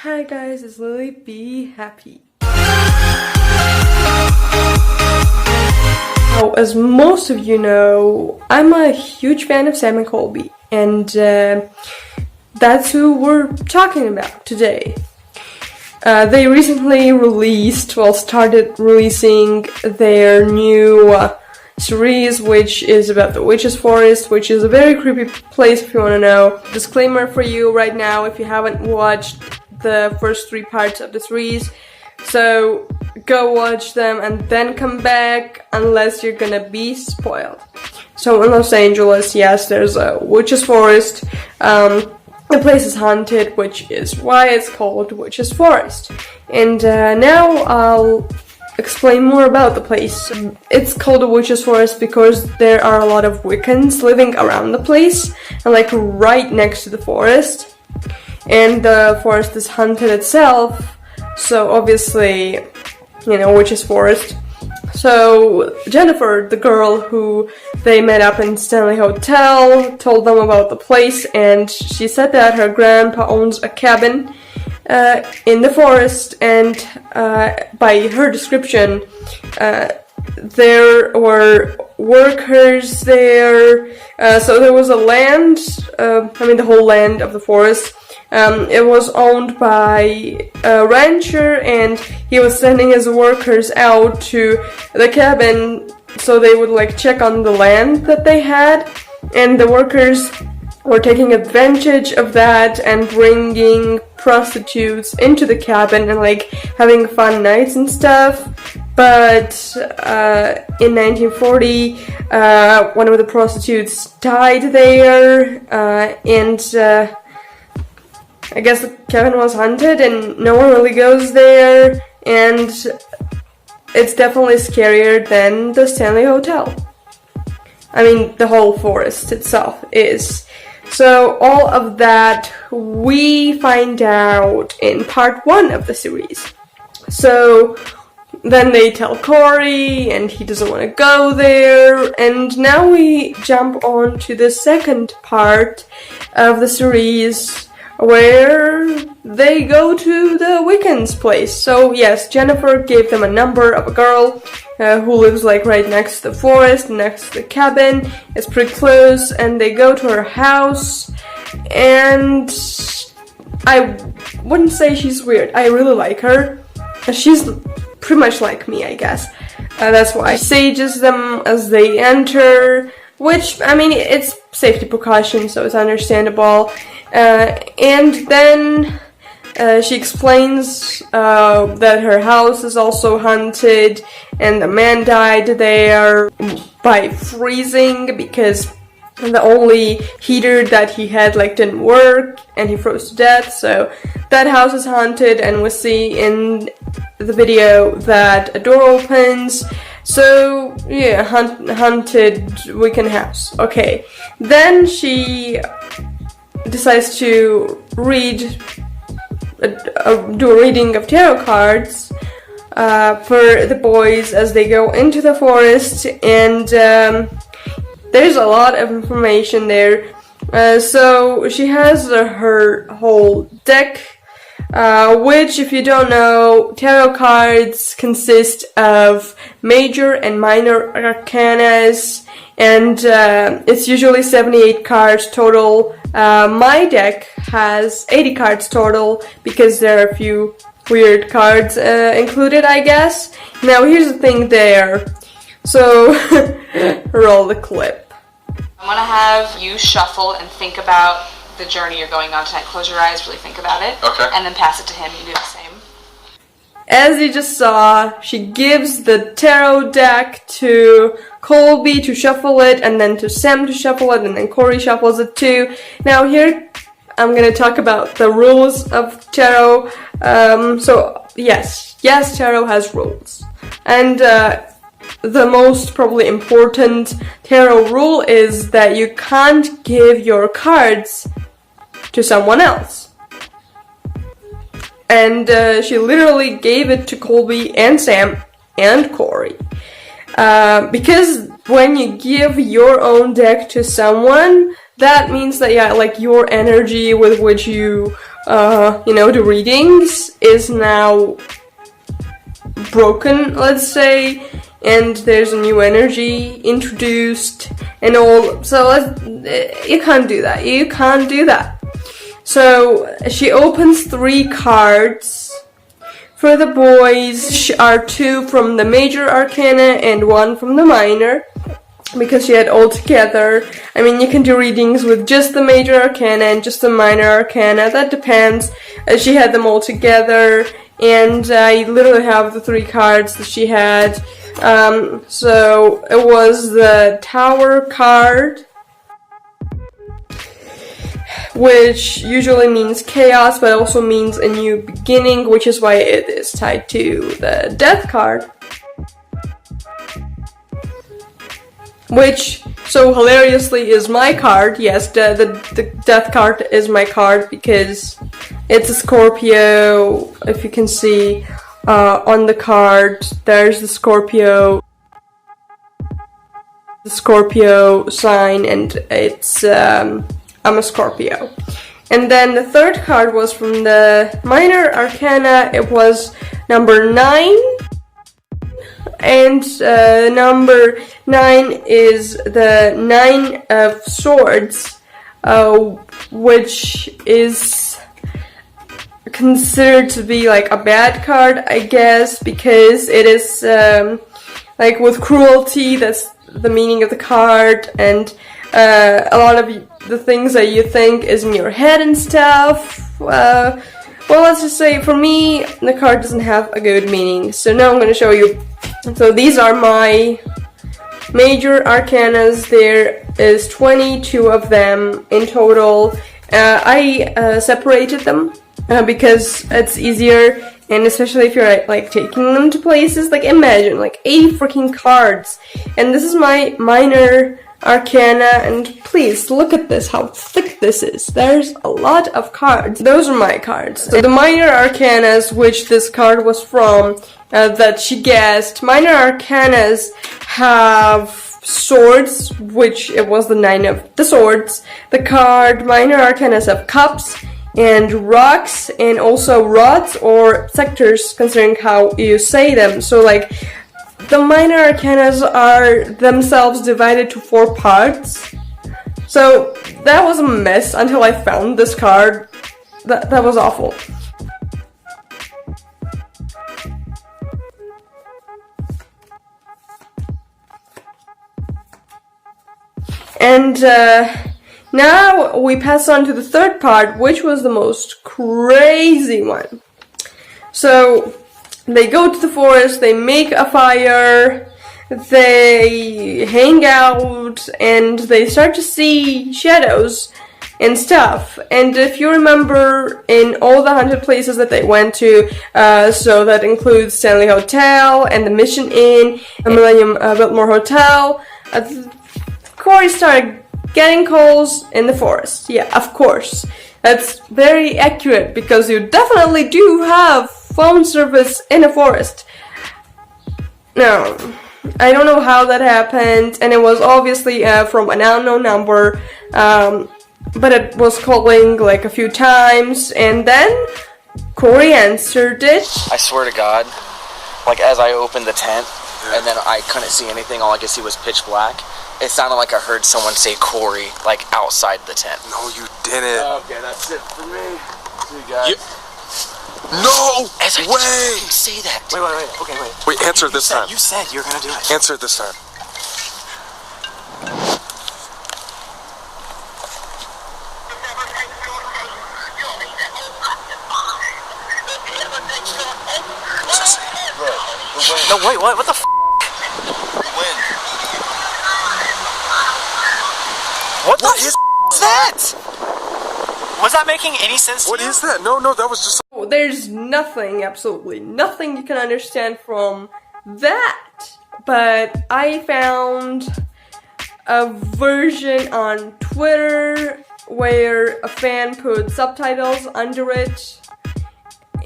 Hi guys, it's Lily. Be happy. Now, as most of you know, I'm a huge fan of Sam and Colby, and that's who we're talking about today. They recently started releasing their new series, which is about the Witches Forest, which is a very creepy place if you want to know. Disclaimer for you right now if you haven't watched the first 3 parts of the series, so go watch them and then come back unless you're gonna be spoiled. So in Los Angeles, yes, there's a Witches Forest. The place is haunted, which is why it's called Witches Forest. And now I'll explain more about the place. It's called a Witches Forest because there are a lot of Wiccans living around the place and like right next to the forest. And the forest is haunted itself, so obviously, you know, Witches Forest. So Jennifer, the girl who they met up in Stanley Hotel, told them about the place, and she said that her grandpa owns a cabin in the forest, and by her description, there were workers there, so there was a land, the whole land of the forest. It was owned by a rancher, and he was sending his workers out to the cabin so they would like check on the land that they had, and the workers were taking advantage of that and bringing prostitutes into the cabin and like having fun nights and stuff. But in 1940, one of the prostitutes died there, and I guess the cabin was haunted and no one really goes there, and it's definitely scarier than the Stanley Hotel. I mean, the whole forest itself is. So all of that we find out in part 1 of the series. So then they tell Corey and he doesn't want to go there, and now we jump on to the second part of the series where they go to the Wiccan's place. So yes, Jennifer gave them a number of a girl who lives like right next to the forest, next to the cabin. It's pretty close, and they go to her house, and I wouldn't say she's weird. I really like her. She's pretty much like me, I guess. That's why she sages them as they enter, which, I mean, it's safety precaution, so it's understandable. And then she explains that her house is also haunted, and the man died there by freezing because the only heater that he had like didn't work, and he froze to death. So that house is haunted, and we see in the video that a door opens. So yeah, haunted Wiccan house. Okay, then she decides to read, do a reading of tarot cards for the boys as they go into the forest, and there's a lot of information there. So she has her whole deck, which, if you don't know, tarot cards consist of major and minor arcanas, and it's usually 78 cards total. My deck has 80 cards total because there are a few weird cards included, I guess. Now here's the thing there. So roll the clip. I want to have you shuffle and think about the journey you're going on tonight. Close your eyes, really think about it. Okay. And then pass it to him. You do the same. As you just saw, she gives the tarot deck to Colby to shuffle it, and then to Sam to shuffle it, and then Corey shuffles it too. Now here, I'm going to talk about the rules of tarot. So yes, tarot has rules. And the most probably important tarot rule is that you can't give your cards to someone else. And she literally gave it to Colby and Sam and Corey. Because when you give your own deck to someone, that means that, yeah, like your energy with which you the readings is now broken, let's say, and there's a new energy introduced and all. So you can't do that. You can't do that. So she opens 3 cards. For the boys are 2 from the major arcana and 1 from the minor, because she had all together. I mean, you can do readings with just the major arcana and just the minor arcana. That depends. She had them all together, and I literally have the 3 cards that she had. So it was the Tower card, which usually means chaos, but also means a new beginning, which is why it is tied to the Death card. Which, so hilariously, is my card. Yes, the Death card is my card because it's a Scorpio. If you can see on the card, there's the Scorpio sign, and it's I'm a Scorpio. And then the 3rd card was from the minor arcana. It was number 9. And number 9 is the 9 of Swords, which is considered to be like a bad card, I guess, because it is like with cruelty. That's the meaning of the card, and a lot of the things that you think is in your head and stuff. Well, let's just say for me, the card doesn't have a good meaning. So now I'm going to show you. So these are my major arcanas. There is 22 of them in total. I separated them because it's easier, and especially if you're like taking them to places. Like imagine like 80 freaking cards, and this is my minor arcana, and please look at this, how thick this is. There's a lot of cards. Those are my cards. So the minor arcanas, which this card was from, that she guessed, minor arcanas have swords, which it was the 9 of the swords. The card minor arcanas have cups and rocks, and also rods or sectors, considering how you say them. So like the minor arcanas are themselves divided to 4 parts. So that was a mess until I found this card. That was awful. And now we pass on to the 3rd part, which was the most crazy one. So they go to the forest, they make a fire, they hang out, and they start to see shadows and stuff. And if you remember, in all the haunted places that they went to, so that includes Stanley Hotel and the Mission Inn, the Millennium Biltmore Hotel, Corey started getting calls in the forest. Yeah, of course. That's very accurate, because you definitely do have phone service in a forest. Now, I don't know how that happened, and it was obviously from an unknown number, but it was calling like a few times, and then Corey answered it. I swear to God, like as I opened the tent, and then I couldn't see anything, all I could see was pitch black. It sounded like I heard someone say Corey, like outside the tent. No, you didn't. Okay, that's it for me. See you guys. No As I way! didn't say that. Wait. Okay, wait. Wait, answer this time. You said you were gonna do it. Answer it this time. No, wait, what the f***? When? What is that? Was that making any sense to What you? is that? No, that was just... There's nothing, absolutely nothing you can understand from that. But I found a version on Twitter where a fan put subtitles under it,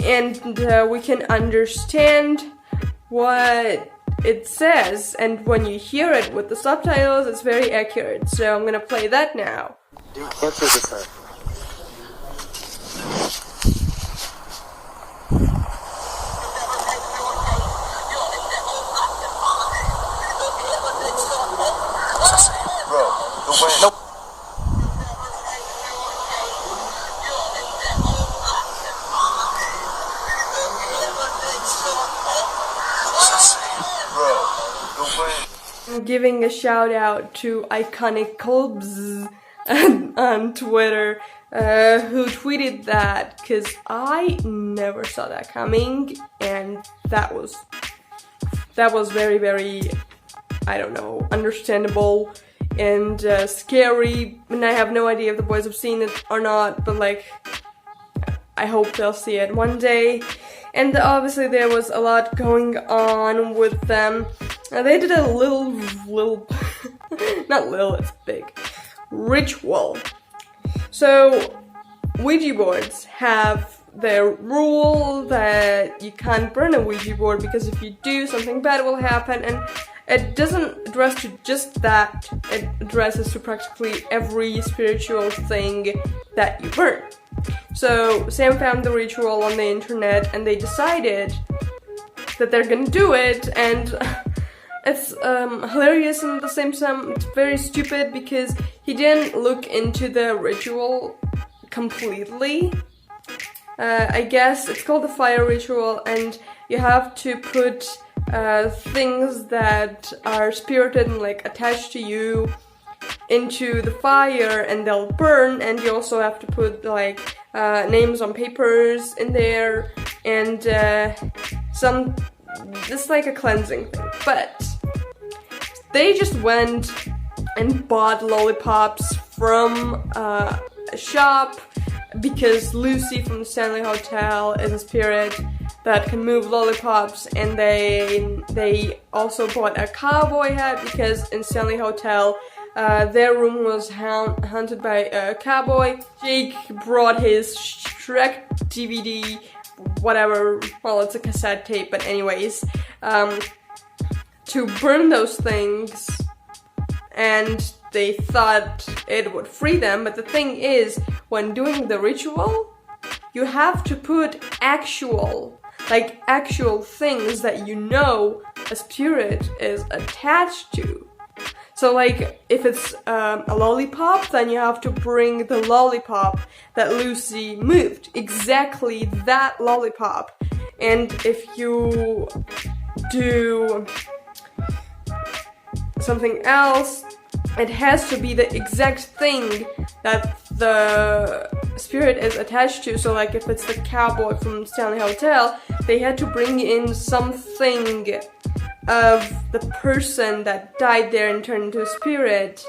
and we can understand what it says, and when you hear it with the subtitles, it's very accurate. So I'm gonna play that now. Answer this time. I'm giving a shout out to Iconic Colbs on Twitter, who tweeted that, because I never saw that coming, and that was very, very, I don't know, understandable and scary, and I have no idea if the boys have seen it or not, but like, I hope they'll see it one day. And obviously there was a lot going on with them. They did a little, not little, it's big, ritual. So, Ouija boards have their rule that you can't burn a Ouija board because if you do, something bad will happen, and it doesn't address to just that, it addresses to practically every spiritual thing that you burn. So Sam found the ritual on the internet and they decided that they're gonna do it, and it's hilarious and at the same time it's very stupid because he didn't look into the ritual completely. I guess it's called the fire ritual, and you have to put things that are spirited and like attached to you into the fire and they'll burn, and you also have to put like names on papers in there and it's like a cleansing thing. But they just went and bought lollipops from a shop because Lucy from the Stanley Hotel is a spirit that can move lollipops, and they also bought a cowboy hat because in Stanley Hotel their room was haunted by a cowboy. Jake brought his Shrek DVD, whatever, well it's a cassette tape, but anyways, to burn those things, and they thought it would free them, but the thing is, when doing the ritual, you have to put actual things that you know a spirit is attached to. So like, if it's a lollipop, then you have to bring the lollipop that Lucy moved. Exactly that lollipop. And if you do something else, it has to be the exact thing that the spirit is attached to. So like, if it's the cowboy from Stanley Hotel, they had to bring in something of the person that died there and turned into a spirit,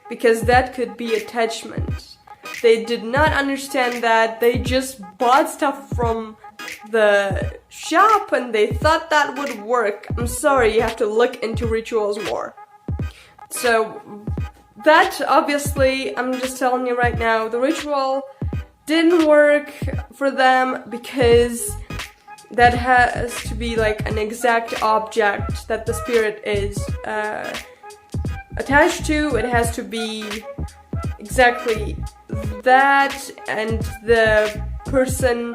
because that could be attachment. They did not understand that. They just bought stuff from the shop and they thought that would work. I'm sorry, you have to look into rituals more. So that, obviously, I'm just telling you right now, the ritual didn't work for them because that has to be like an exact object that the spirit is attached to. It has to be exactly that, and the person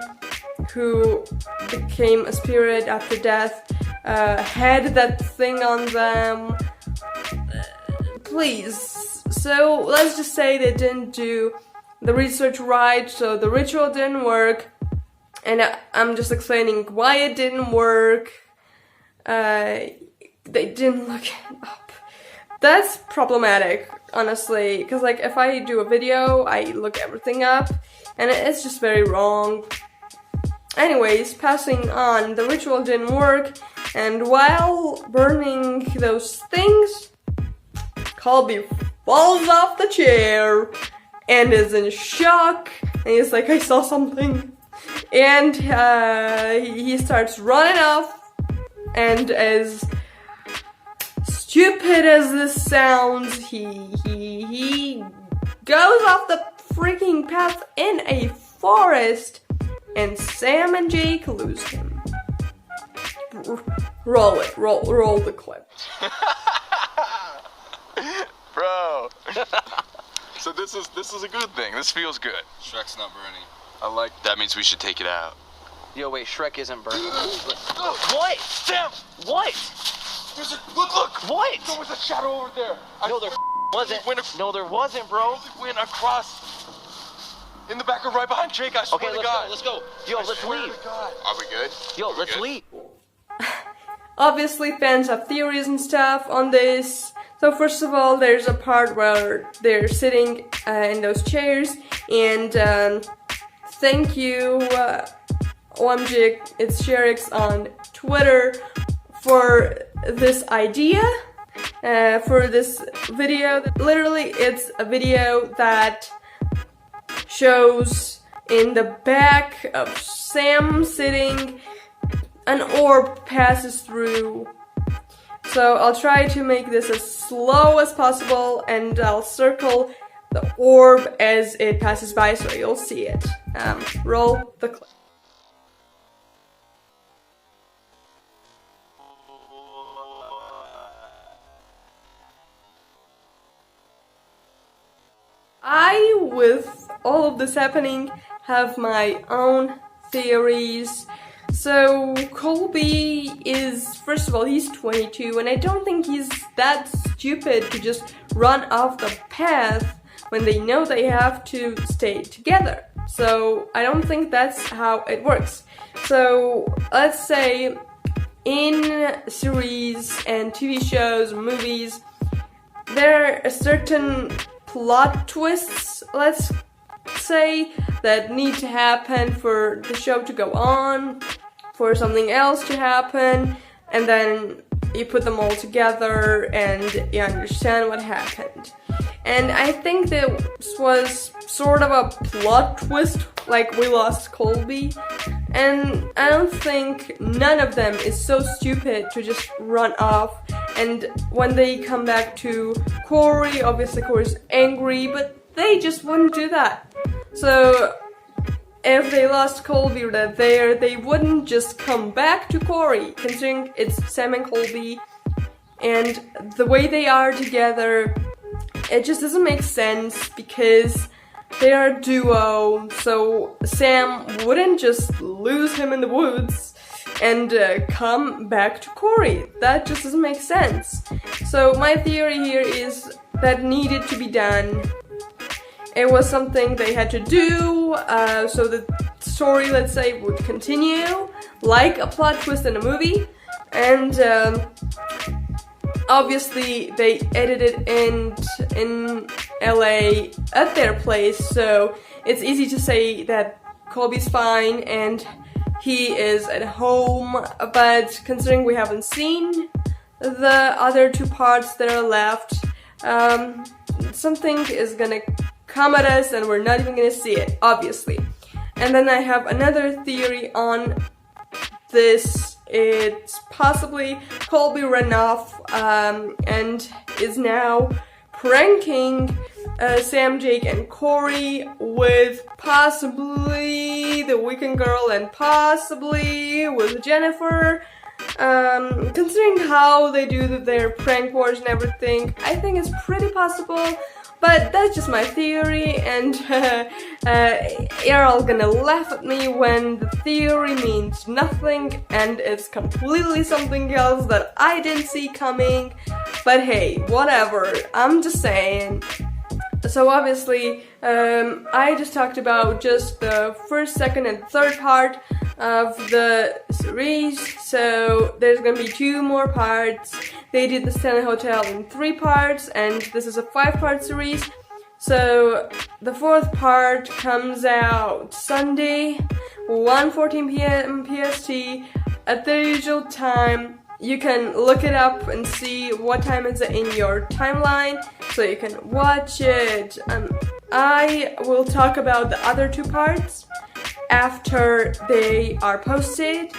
who became a spirit after death had that thing on them. Please. So let's just say they didn't do the research right, so the ritual didn't work. And I'm just explaining why it didn't work. They didn't look it up. That's problematic, honestly, because like if I do a video, I look everything up, and it's just very wrong. Anyways, passing on, the ritual didn't work, and while burning those things, Colby falls off the chair and is in shock, and he's like, I saw something. And he starts running off, and as stupid as this sounds, he goes off the freaking path in a forest, and Sam and Jake lose him. Roll it, roll the clip. Bro. So this is a good thing. This feels good. Shrek's not burning. I like. That means we should take it out. Yo, wait, Shrek isn't burning. What? Sam! What? There's a look! What? There was a shadow over there. No, there wasn't. No, there wasn't, bro. It went across in the back or right behind Jake. I swear Okay, to God. let's go. Yo, let's leave. Are we good? Yo, let's leave. obviously fans have theories and stuff on this. So first of all, there's a part where they're sitting in those chairs, and thank you, OMG, it's Sherix on Twitter for this idea, for this video. Literally, it's a video that shows in the back of Sam sitting, an orb passes through. So I'll try to make this as slow as possible, and I'll circle the orb as it passes by so you'll see it. Roll the clip. I, with all of this happening, have my own theories. So Colby is, first of all, he's 22, and I don't think he's that stupid to just run off the path when they know they have to stay together. So I don't think that's how it works. So let's say in series and TV shows, movies, there are certain plot twists, let's say, that need to happen for the show to go on, for something else to happen, and then you put them all together and you understand what happened. And I think this was sort of a plot twist, like we lost Colby, and I don't think none of them is so stupid to just run off. And when they come back to Corey, obviously Corey's angry, but they just wouldn't do that. So if they lost Colby right there, they wouldn't just come back to Corey, considering it's Sam and Colby, and the way they are together, it just doesn't make sense because they are a duo. So Sam wouldn't just lose him in the woods and come back to Corey. That just doesn't make sense. So my theory here is that needed to be done. It was something they had to do, so the story, let's say, would continue, like a plot twist in a movie, and obviously they edited in LA at their place, so it's easy to say that Colby's fine and he is at home, but considering we haven't seen the other two parts that are left, something is gonna come at us and we're not even gonna see it, obviously. And then I have another theory on this. It's possibly Colby ran off and is now pranking Sam, Jake, and Corey with possibly the Wiccan girl and possibly with Jennifer. Considering how they do their prank wars and everything, I think it's pretty possible. But that's just my theory, and you're all gonna laugh at me when the theory means nothing and it's completely something else that I didn't see coming. But hey, whatever, I'm just saying. So obviously, I just talked about just the first, second, and third part of the series, so there's gonna be 2 more parts. They did the Stanley Hotel in 3 parts, and this is a 5-part series. So the 4th part comes out Sunday, 1:14 p.m. PST, at the usual time. You can look it up and see what time is it in your timeline, so you can watch it. I will talk about the other 2 parts after they are posted.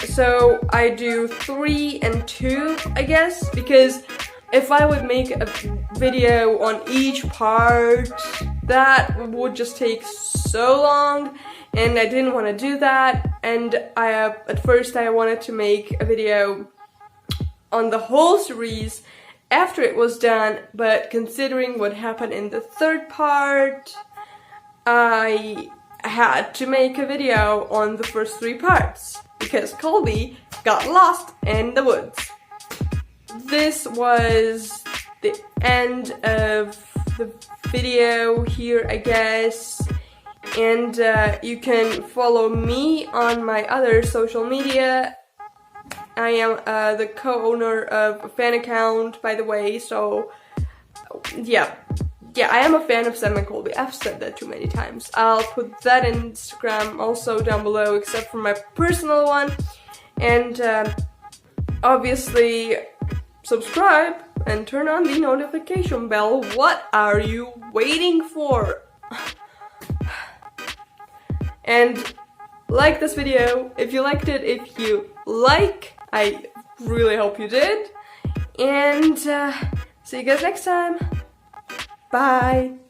So I do 3 and 2, I guess, because if I would make a video on each part, that would just take so long, and I didn't want to do that. And at first I wanted to make a video on the whole series after it was done, but considering what happened in the 3rd part, I had to make a video on the first 3 parts because Colby got lost in the woods. This was the end of the video here, I guess, and you can follow me on my other social media I am the co-owner of a fan account, by the way, so yeah, I am a fan of Sam and Colby. I've said that too many times. I'll put that in Instagram also down below, except for my personal one. And obviously, subscribe and turn on the notification bell. What are you waiting for? And like this video if you liked it. If you I really hope you did. And see you guys next time. Bye.